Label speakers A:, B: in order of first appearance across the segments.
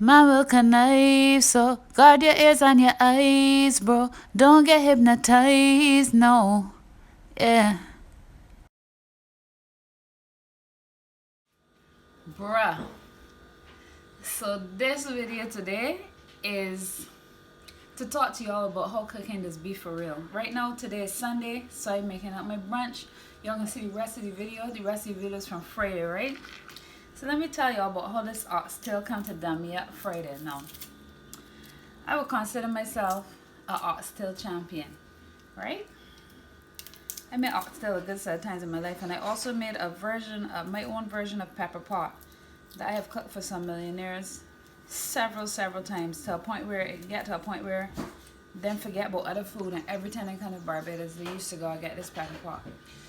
A: Man will connive, so guard your ears and your eyes, bro. Don't get hypnotized, no. Yeah. Bruh. So this video today is to talk to y'all about how cooking this beef for real. Right now, today is Sunday, so I'm making up my brunch. Y'all gonna see the rest of the video. The rest of the video is from Friday, right? So let me tell y'all about how this oxtail come to done me up Friday. Now, I would consider myself an oxtail champion, right? I made oxtail a good set of times in my life, and I also made a version of my own version of pepper pot that I have cooked for some millionaires several times, to a point where it get to a point where then forget about other food, and every time they come to Barbados they used to go and get this pepper pot.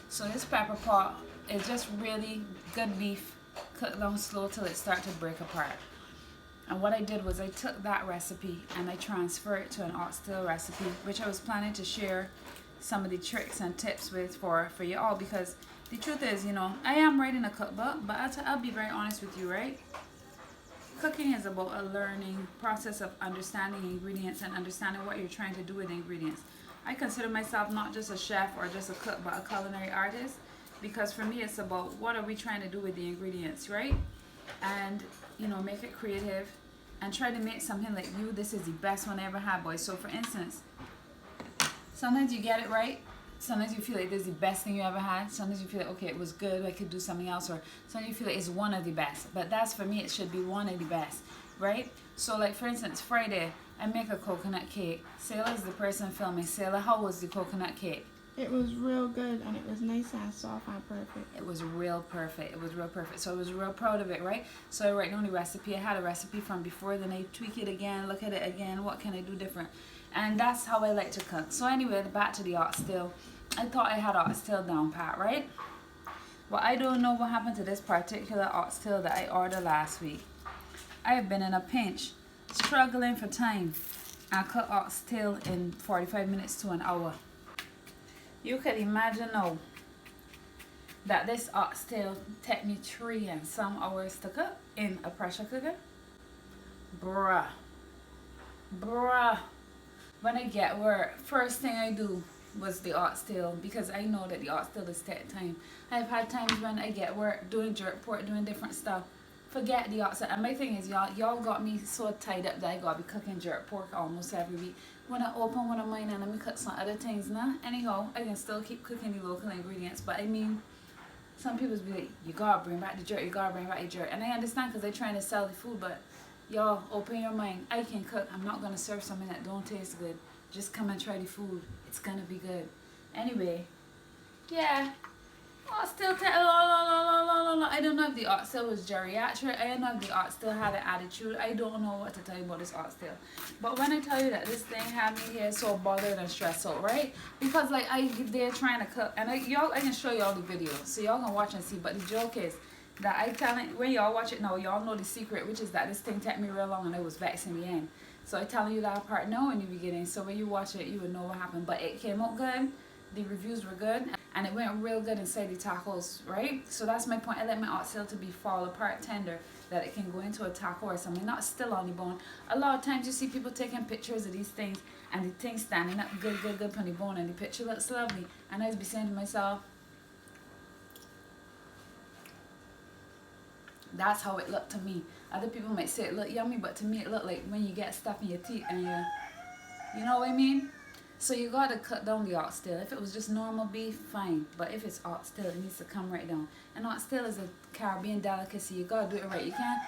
A: So this pepper pot is just really good beef cooked down slow till it start to break apart. And what I did was I took that recipe and I transferred it to an oxtail recipe, which I was planning to share some of the tricks and tips with for you all, because the truth is, you know, I am writing a cookbook, but I'll be very honest with you, right? Cooking is about a learning process of understanding ingredients and understanding what you're trying to do with the ingredients. I consider myself not just a chef or just a cook, but a culinary artist, because for me it's about what are we trying to do with the ingredients, right? And, you know, make it creative and try to make something like, you, this is the best one I ever had, boys. So for instance, sometimes you get it right, sometimes you feel like this is the best thing you ever had, sometimes you feel like, okay, it was good, I could do something else, or sometimes you feel like it's one of the best. But that's, for me, it should be one of the best, right? So like for instance, Friday I make a coconut cake. Sayla is the person filming. Sayla, how was the coconut cake?
B: It was real good, and it was nice and soft and perfect.
A: It was real perfect. It was real perfect. So I was real proud of it, right? So I write down the recipe. I had a recipe from before, then I tweak it again, look at it again, what can I do different? And that's how I like to cook. So anyway, back to the oxtail. I thought I had oxtail down pat, right? Well, I don't know what happened to this particular oxtail that I ordered last week. I have been in a pinch, struggling for time. I cook oxtail in 45 minutes to an hour. You could imagine now that this oxtail take me 3 and some hours to cook in a pressure cooker. Bruh. When I get work, first thing I do was the oxtail, because I know that the oxtail is take time. I've had times when I get work doing jerk pork, doing different stuff, forget the oxtail. And my thing is, y'all got me so tied up that I gotta be cooking jerk pork almost every week. When I open one of mine and let me cook some other things now, anyhow, I can still keep cooking the local ingredients. But I mean, some people be like, you gotta bring back the jerk, you gotta bring back the jerk. And I understand, because they're trying to sell the food, but y'all, open your mind. I can cook. I'm not gonna serve something that don't taste good. Just come and try the food. It's gonna be good. Anyway, yeah. Oxtail, I don't know if the oxtail was geriatric. I don't know if the oxtail had an attitude. I don't know what to tell you about this oxtail. But when I tell you that this thing had me here so bothered and stressed out, right? Because like they're trying to cook, and I can show y'all the video, so y'all can watch and see. But the joke is that I telling, when y'all watch it now, y'all know the secret, which is that this thing took me real long and it was vexed in the end. So I telling you that part now in the beginning, so when you watch it, you would know what happened. But it came out good. The reviews were good, and it went real good inside the tacos, right? So that's my point. I like my oxtail to be fall apart tender, that it can go into a taco or something, not still on the bone. A lot of times you see people taking pictures of these things, and the thing standing up good on the bone, and the picture looks lovely. And I just be saying to myself, that's how it looked to me. Other people might say it looked yummy, but to me it looked like when you get stuff in your teeth and you know what I mean? So you gotta cut down the oxtail. If it was just normal beef, fine. But if it's oxtail, it needs to come right down. And oxtail is a Caribbean delicacy. You gotta do it right. You can't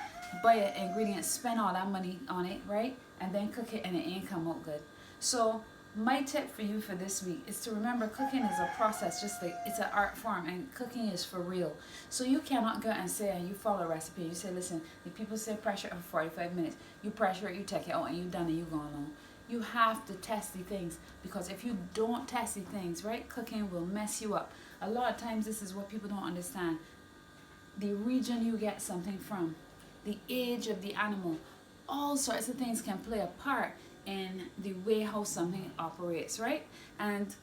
A: buy an ingredient, spend all that money on it, right? And then cook it and it ain't come out good. So my tip for you for this week is to remember, cooking is a process, just like it's an art form, and cooking is for real. So you cannot go and say, and you follow a recipe, you say, listen, the people say pressure it for 45 minutes. You pressure it, you take it out, and you done and you go along. You have to test the things, because if you don't test the things, right, cooking will mess you up. A lot of times this is what people don't understand. The region you get something from, the age of the animal, all sorts of things can play a part in the way how something operates, right? And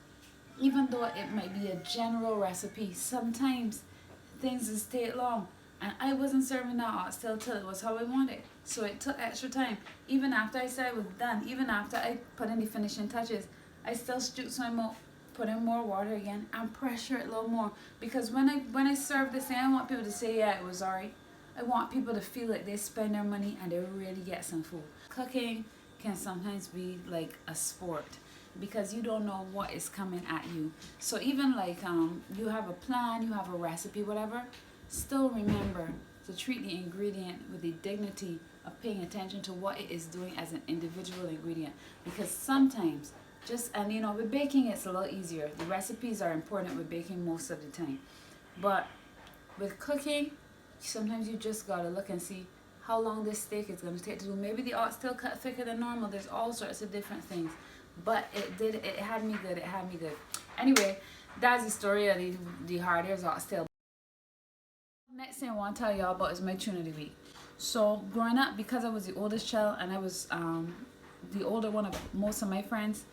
A: even though it might be a general recipe, sometimes things just take long. And I wasn't serving that oxtail till it was how I wanted. So it took extra time. Even after I said I was done, even after I put in the finishing touches, I still scooped some out, put in more water again, and pressure it a little more. Because when I serve this thing, I want people to say, yeah, it was alright. I want people to feel like they spend their money and they really get some food. Cooking can sometimes be like a sport because you don't know what is coming at you. So even like you have a plan, you have a recipe, whatever, still remember to treat the ingredient with the dignity of paying attention to what it is doing as an individual ingredient. Because sometimes and you know, with baking it's a little easier. The recipes are important with baking most of the time. But with cooking, sometimes you just gotta look and see how long this steak is gonna take to do. Maybe the oxtail cut thicker than normal. There's all sorts of different things. But it had me good. It had me good. Anyway, that's the story of the Harders oxtail. Next thing I want to tell y'all about is my tune of the week. So growing up, because I was the oldest child and I was the older one of most of my friends,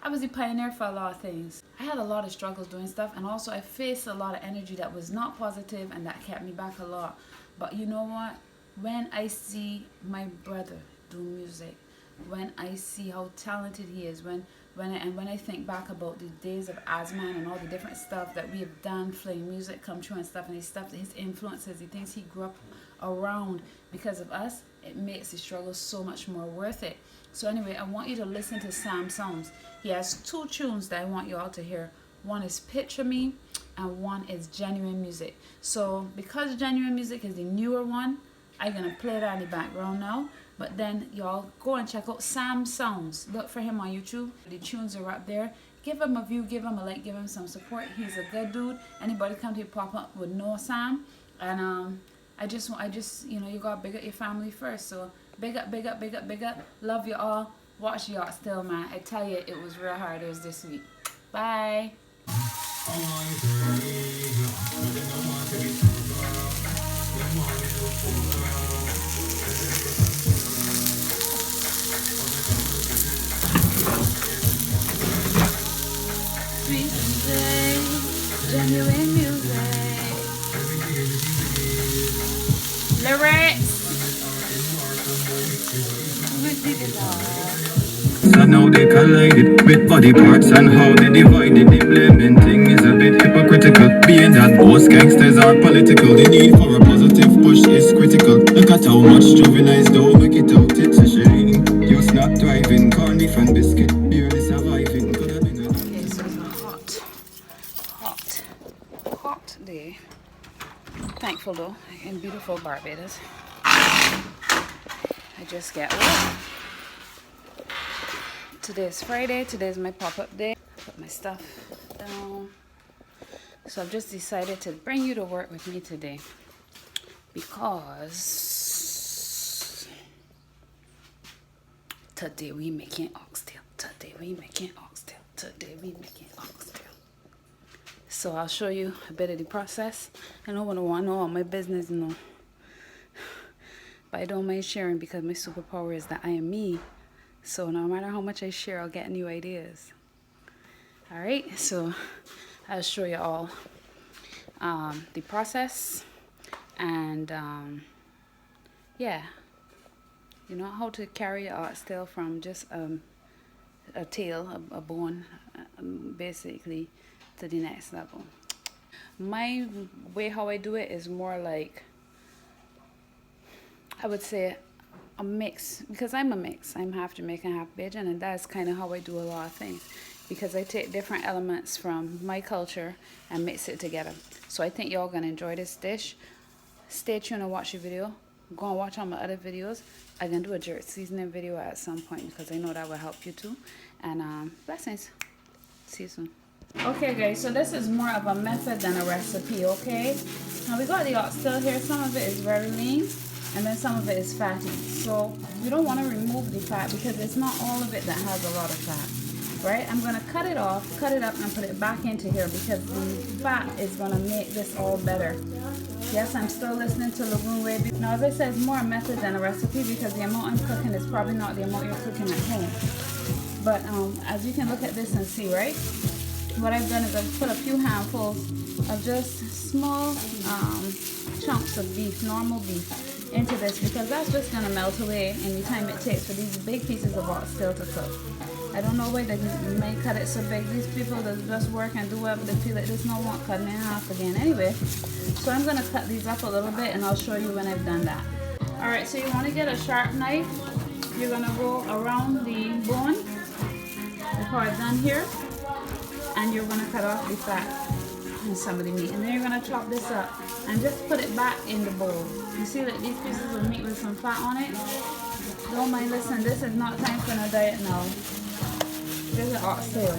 A: I was the pioneer for a lot of things. I had a lot of struggles doing stuff, and also I faced a lot of energy that was not positive and that kept me back a lot. But you know what? When I see my brother do music, when I see how talented he is, when I think back about the days of Asman and all the different stuff that we have done, playing music come true and stuff, and his influences, the things he grew up around because of us, it makes the struggle so much more worth it. So anyway, I want you to listen to Sam Sounds. He has 2 tunes that I want you all to hear. One is Picture Me and one is Genuine Music. So because Genuine Music is the newer one, I'm going to play that in the background now. But then y'all go and check out Sam Sounds. Look for him on YouTube. The tunes are up there. Give him a view, give him a like, give him some support. He's a good dude. Anybody come to your pop-up would know Sam. And I just you know, you gotta big up your family first. So big up, big up, big up, big up. Love you all. Watch the Oxtail, man. I tell you, it was real hard. It was this week. Bye. Sweet music, genuine music, lyrics.
C: I know they collided with body parts and how they divided. The blaming thing is a bit hypocritical. Being that most gangsters are political, the need for a positive push is critical. Look at how much juveniles don't make it out. It's a shame. Just not thriving. Corn beef and biscuit, barely surviving. Could have been
A: Okay, so it's a hot day. Thankful though, in beautiful Barbados. I just get up. Today's Friday. Today's my pop-up day. Put my stuff down. So I've just decided to bring you to work with me today because today we making oxtail. Today we making oxtail. Today we making oxtail. So I'll show you a bit of the process. I don't want to know all my business, no. But I don't mind sharing because my superpower is that I am me. So no matter how much I share, I'll get new ideas. Alright, so I'll show you all the process and yeah, you know how to carry an oxtail from just a tail, a bone, basically to the next level. My way how I do it is more like, I would say, a mix, because I'm a mix. I'm half Jamaican, half Bajan, and that's kind of how I do a lot of things, because I take different elements from my culture and mix it together. So I think y'all gonna enjoy this dish. Stay tuned and watch the video. Go and watch all my other videos. I'm gonna do a jerk seasoning video at some point because I know that will help you too. And blessings. See you soon. Okay guys, so this is more of a method than a recipe, okay? Now we got the oxtail here. Some of it is very lean and then some of it is fatty. So you don't want to remove the fat because it's not all of it that has a lot of fat, right? I'm going to cut it off, cut it up and put it back into here because the fat is going to make this all better. Yes, I'm still listening to Lagoon Way. Now as I said, it's more a method than a recipe because the amount I'm cooking is probably not the amount you're cooking at home. But as you can look at this and see, right? What I've done is I've put a few handfuls of just small chunks of beef, normal beef. into this, because that's just gonna melt away in the time it takes for these big pieces of oxtail to cook. I don't know why they may cut it so big. These people that just work and do whatever they feel like, there's no want cutting it in half again. Anyway, so I'm gonna cut these up a little bit and I'll show you when I've done that. All right, so you wanna get a sharp knife. You're gonna go around the bone, the part done here, and you're gonna cut off the fat and some of the meat. And then you're gonna chop this up and just put it back in the bowl. You see that these pieces of meat with some fat on it? Don't mind, listen, this is not time for no diet now. This is oxtail.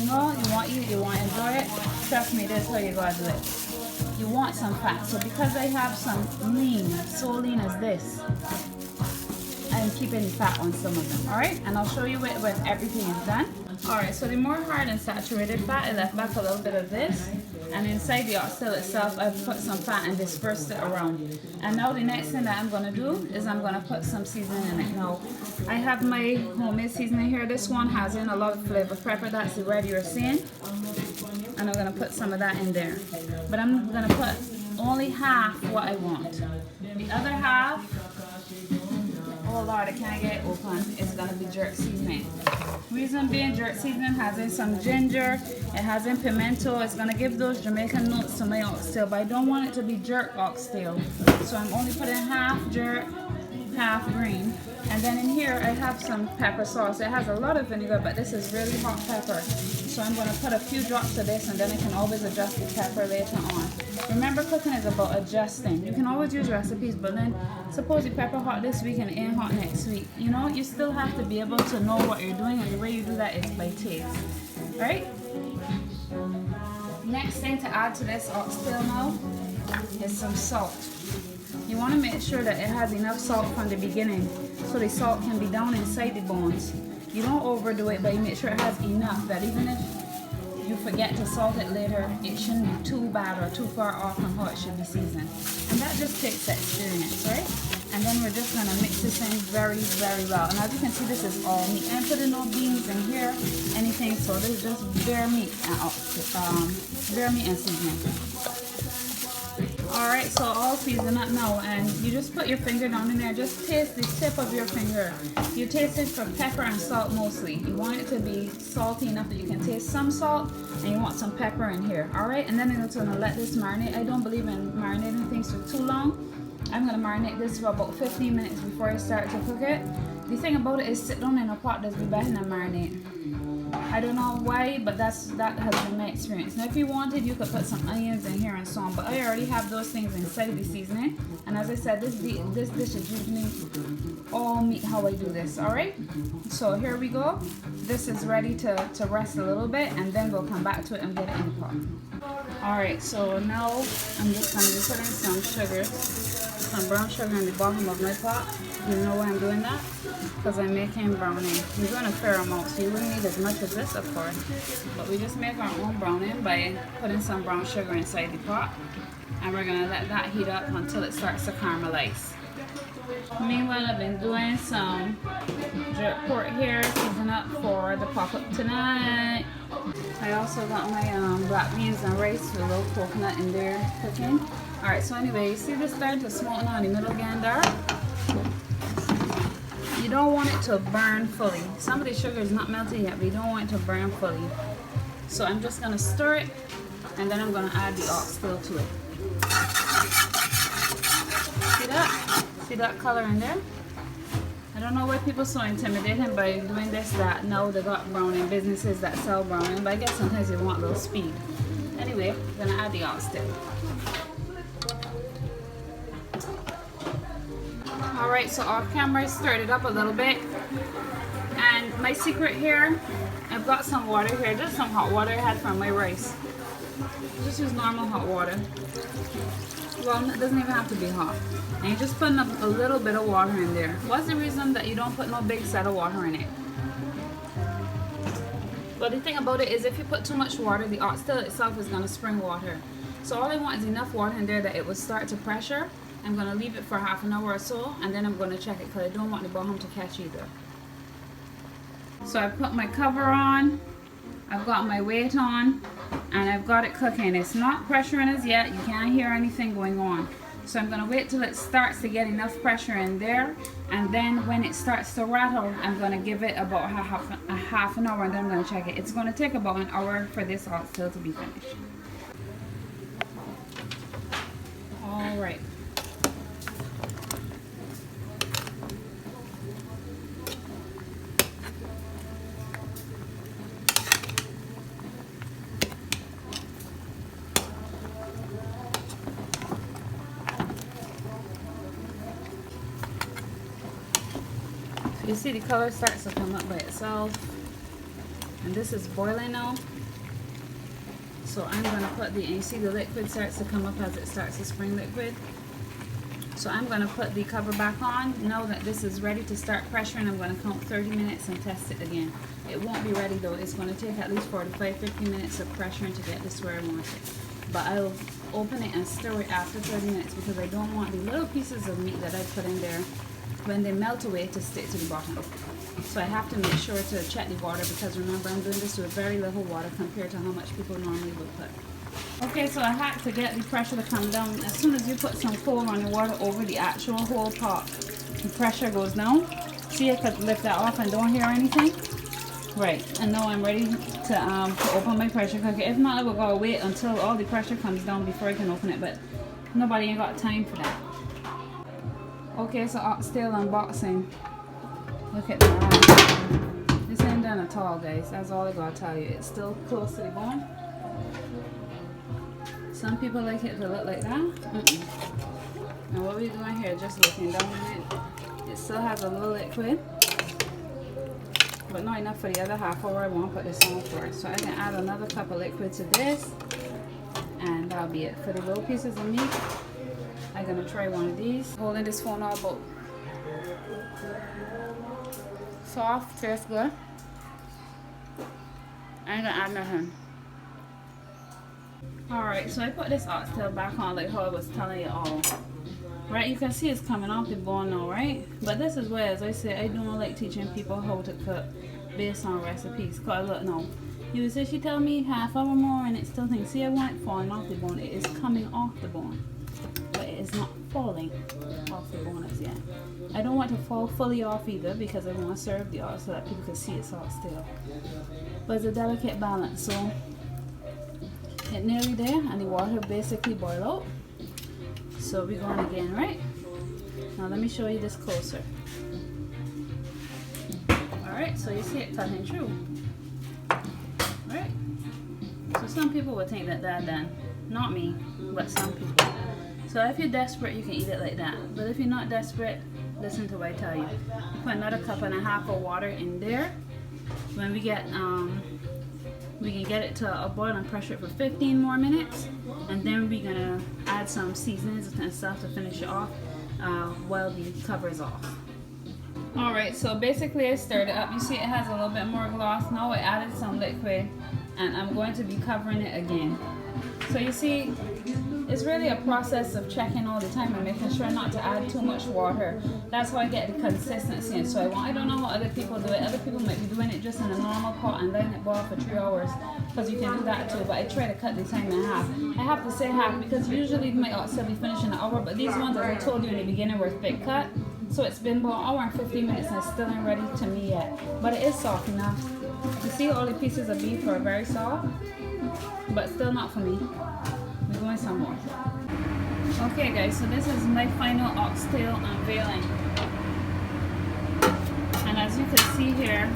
A: You know, you want to eat it, you want to enjoy it. Trust me, this is how you gotta do it. You want some fat. So because I have some lean, so lean as this, I'm keeping the fat on some of them, alright? And I'll show you it when everything is done. Alright, so the more hard and saturated fat, I left back a little bit of this. And inside the oxtail itself, I've put some fat and dispersed it around. And now the next thing that I'm going to do is I'm going to put some seasoning in it. Now, I have my homemade seasoning here. This one has in a lot of flavor pepper. That's the red you're seeing. And I'm going to put some of that in there. But I'm going to put only half what I want. The other half, oh Lord, I can't get it open. It's going to be jerk seasoning. Reason being, jerk seasoning has in some ginger, it has in pimento. It's going to give those Jamaican notes to my oxtail, but I don't want it to be jerk oxtail. So I'm only putting half jerk, half green. And then in here I have some pepper sauce. It has a lot of vinegar, but this is really hot pepper. So I'm going to put a few drops of this, and then I can always adjust the pepper later on. Remember, cooking is about adjusting. You can always use recipes, but then suppose you pepper hot this week and it ain't hot next week. You know, you still have to be able to know what you're doing, and the way you do that is by taste. Right? Next thing to add to this oxtail now is some salt. You want to make sure that it has enough salt from the beginning, so the salt can be down inside the bones. You don't overdo it, but you make sure it has enough that even if you forget to salt it later, it shouldn't be too bad or too far off from how it should be seasoned. And that just takes experience, right? And then we're just going to mix this in very, very well. And as you can see, this is all meat. I'm putting no beans in here, anything, so this is just bare meat and seasoning. Alright, so all seasoned up now, and you just put your finger down in there, just taste the tip of your finger. You taste it for pepper and salt mostly. You want it to be salty enough that you can taste some salt, and you want some pepper in here. Alright, and then I'm going to let this marinate. I don't believe in marinating things for too long. I'm going to marinate this for about 15 minutes before I start to cook it. The thing about it is, sit down in a pot that's be better than marinate. I don't know why, but that has been my experience. Now, if you wanted, you could put some onions in here and so on, but I already have those things inside the seasoning. And as I said, this dish is usually all meat how I do this, alright? So here we go. This is ready to rest a little bit, and then we'll come back to it and get it in the pot. Alright, so now I'm just going to be putting some sugar, some brown sugar in the bottom of my pot. You know why I'm doing that? Because I'm making brownie. We're doing a fair amount, so you wouldn't need as much as this, of course. But we just make our own brownie by putting some brown sugar inside the pot. And we're going to let that heat up until it starts to caramelize. Meanwhile, I've been doing some jerk pork here, season up for the pop-up tonight. I also got my black beans and rice with a little coconut in there cooking. Alright, so anyway, you see this starting to smoke now in the middle again there? You don't want it to burn fully. Some of the sugar is not melted yet, but you don't want it to burn fully. So I'm just going to stir it, and then I'm going to add the oxtail to it. See that? See that color in there? I don't know why people are so intimidated by doing this, that now they got browning, businesses that sell browning, but I guess sometimes they want a little speed. Anyway, I'm going to add the oxtail. Alright, so off camera, stirred it up a little bit. And my secret here, I've got some water here, just some hot water I had from my rice. Just use normal hot water. Well, it doesn't even have to be hot. And you're just putting a little bit of water in there. What's the reason that you don't put no big set of water in it? But the thing about it is, if you put too much water, the oxtail itself is going to spring water. So all I want is enough water in there that it will start to pressure. I'm going to leave it for half an hour or so, and then I'm going to check it because I don't want the bottom to catch either. So I put my cover on, I've got my weight on, and I've got it cooking. It's not pressuring as yet, you can't hear anything going on. So I'm gonna wait till it starts to get enough pressure in there, and then when it starts to rattle, I'm gonna give it about a half an hour, and then I'm gonna check it. It's gonna take about an hour for this oxtail to be finished. All right. You see the color starts to come up by itself, and this is boiling now. So I'm gonna put the, and you see the liquid starts to come up as it starts to spring liquid. So I'm gonna put the cover back on. Know that this is ready to start pressuring. I'm gonna count 30 minutes and test it again. It won't be ready though. It's gonna take at least 45-50 minutes of pressuring to get this where I want it. But I'll open it and stir it after 30 minutes because I don't want the little pieces of meat that I put in there, when they melt away, to stick to the bottom. So I have to make sure to check the water, because remember, I'm doing this with very little water compared to how much people normally would put. Okay, so I had to get the pressure to come down. As soon as you put some cold running water over the actual whole pot, the pressure goes down. See, I could lift that off and don't hear anything. Right, and now I'm ready to open my pressure cooker. If not, I will go wait until all the pressure comes down before I can open it, but nobody ain't got time for that. Okay, so oxtail unboxing. Look at that. This ain't done at all, guys. That's all I gotta tell you. It's still close to the bone. Some people like it to look like that. And what we're doing here, just looking down on it. It still has a little liquid, but not enough for the other half, or I won't put this on first. So I can add another cup of liquid to this, and that'll be it. For the little pieces of meat, I'm gonna try one of these. Holding this phone all about. Soft, tastes good. I ain't gonna add nothing. Alright, so I put this oxtail back on like how I was telling you all. Right, you can see it's coming off the bone now, right? But this is where, as I said, I don't like teaching people how to cook based on recipes. Cause look, no. You say she tell me half hour more and it still thinks, see, I want it falling off the bone. It is coming off the bone, but it is not falling off the bone as yet. I don't want to fall fully off either, because I want to serve the ox so that people can see it's oxtail. But it's a delicate balance, so it's nearly there, and the water basically boil out. So we're going again, right? Now let me show you this closer. Alright, so you see it cutting through. Right? So some people would think that that's done. Not me, but some people. So if you're desperate, you can eat it like that. But if you're not desperate, listen to what I tell you. You put another cup and a half of water in there. When we get we can get it to a boil and pressure it for 15 more minutes, and then we're gonna add some seasonings and stuff to finish it off while the cover is off. Alright, so basically I stirred it up. You see it has a little bit more gloss. Now I added some liquid, and I'm going to be covering it again. So you see, it's really a process of checking all the time and making sure not to add too much water. That's how I get the consistency. And so I don't know how other people do it. Other people might be doing it just in a normal pot and letting it boil for 3 hours, because you can do that too. But I try to cut the time in half. I have to say half because usually my oxtail be finished in an hour, but these ones, as I told you in the beginning, were thick cut. So it's been about an hour and 15 minutes and it's still ain't ready to me yet. But it is soft enough. You see, all the pieces of beef are very soft, but still not for me. We're going some more. Okay guys, so this is my final oxtail unveiling. And as you can see here,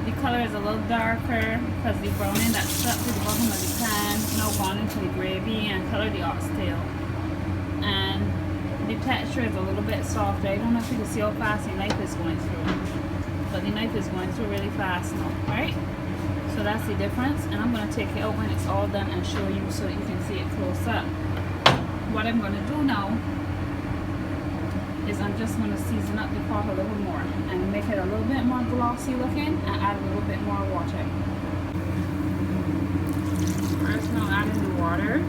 A: the color is a little darker because the browning that stuck to the bottom of the pan now gone into the gravy and colored the oxtail. And the texture is a little bit softer. I don't know if you can see how fast the knife is going through, but the knife is going through really fast now, right? So that's the difference, and I'm going to take it out when it's all done and show you so that you can see it close up. What I'm going to do now is I'm just going to season up the pot a little more and make it a little bit more glossy looking and add a little bit more water. First, now adding the water.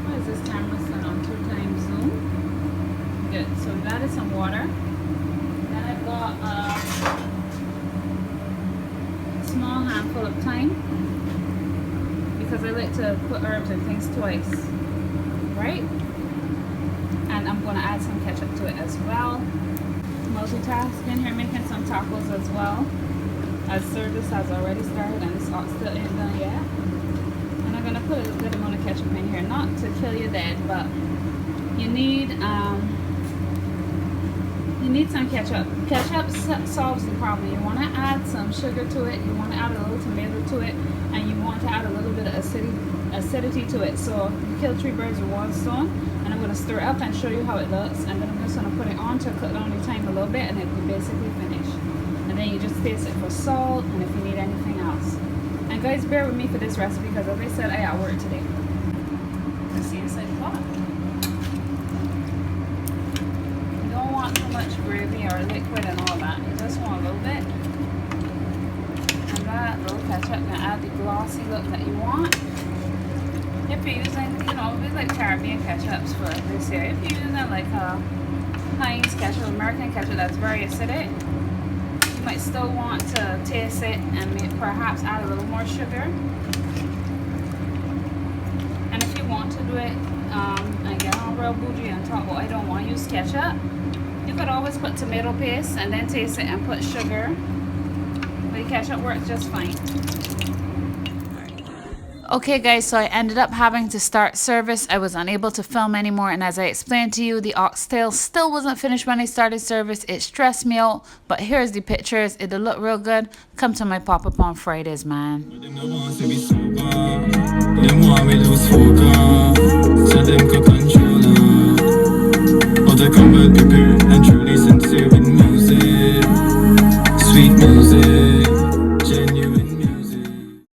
A: Why is this camera set on 2x zoom? Good, so we've added some water. Then I've got small handful of thyme, because I like to put herbs and things twice, right? And I'm going to add some ketchup to it as well. Multitasking here, making some tacos as well, as service has already started and this oxtail ain't done yet. And I'm going to put a good amount of ketchup in here, not to kill you dead, but you need some ketchup. Ketchup solves the problem. You want to add some sugar to it, you want to add a little tomato to it, and you want to add a little bit of acidity to it. So you kill 3 birds with 1 stone. And I'm going to stir it up and show you how it looks, and then I'm just going to put it on to cook down the time a little bit, and it'll be basically finished. And then you just taste it for salt and if you need anything else. And guys, bear with me for this recipe because as I said, I at work today. Let's see inside the pot. You don't want too much gravy or liquid and all that. You just want a little bit. And that little ketchup can add the glossy look that you want. If you're using, we like Caribbean ketchups for this here. If you're using like Heinz ketchup, American ketchup that's very acidic, you might still want to taste it and perhaps add a little more sugar. And if you want to do it and get all real bougie and talk, well, I don't want to use ketchup, you could always put tomato paste and then taste it and put sugar. But the ketchup works just fine. Okay guys, so I ended up having to start service. I was unable to film anymore, and as I explained to you, the oxtail still wasn't finished when I started service. It stressed me out, but here's the pictures. It'll look real good. Come to my pop-up on Fridays, man.
C: They come with people